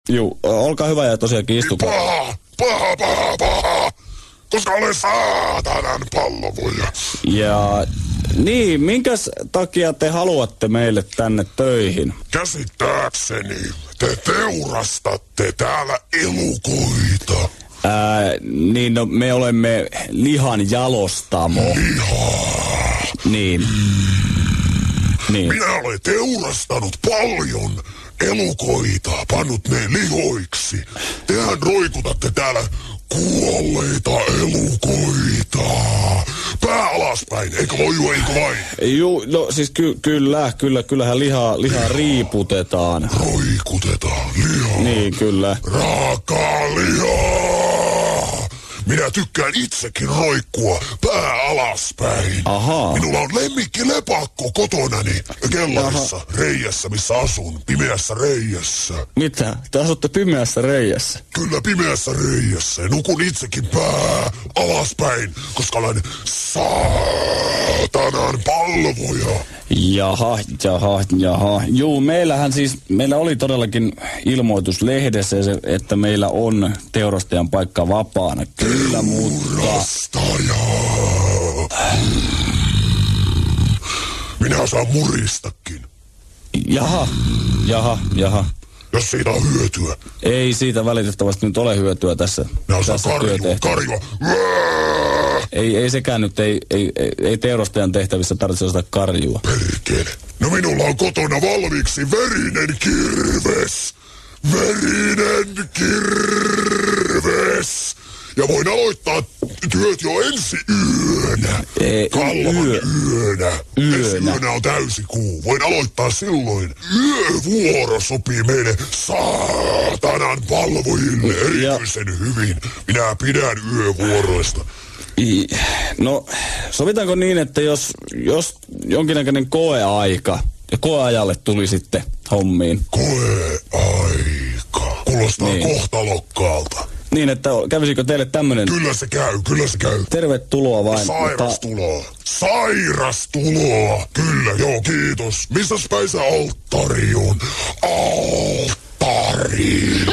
Juu, olkaa hyvä ja tosiaankin istukaa. Paha. Koska olen saatanan pallovoja. Ja niin, minkäs takia te haluatte meille tänne töihin? Käsittääkseni te teurastatte täällä elukoita. Niin, no me olemme lihan jalostamo. Lihaa. Niin. Niin. Minä olen teurastanut paljon elukoita, pannut ne lihoiksi. Tehän roikutatte täällä kuolleita elukoita. Pää alaspäin, eikö vain? Juu, no siis kyllähän lihaa riiputetaan. Roikutetaan lihaa. Niin, kyllä. Raakaa lihaa. Minä tykkään itsekin roikkua pää alaspäin. Ahaa. Minulla on lemmikkilepakko kotonani kellarissa, reijässä, missä asun. Pimeässä reijässä. Mitä? Te asutte pimeässä reijässä? Kyllä, pimeässä reijässä. Nukun itsekin pää alaspäin, koska olen saatanan palvoja. Jaha. Juu, meillä oli todellakin ilmoitus lehdessä, että meillä on teurastajan paikka vapaana. Kyllä, mutta... Teurastaja! Minä saan muristakin. Jaha. Jos siitä on hyötyä. Ei siitä valitettavasti nyt ole hyötyä tässä Karjua. Ei sekään nyt, ei teurastajan tehtävissä tarvitse osata karjua. Perkele. No minulla on kotona valmiiksi verinen kirves. Ja voin aloittaa työt jo ensi yönä. Kallavan yönä. Ensi yönä on täysikuu. Voin aloittaa silloin. Yövuoro sopii meille saatanan palvojille erityisen hyvin. Minä pidän yövuoroista. No, sovitaanko niin, että jos jonkinnäköinen koeaika ja koeajalle tuli sitten hommiin? Koeaika. Kuulostaa kohtalokkaalta. Niin, että kävisikö teille tämmönen... Kyllä se käy. Tervetuloa vain. Sairastuloa. Kyllä, joo, kiitos. Missäs päin se alttari on? Alttari.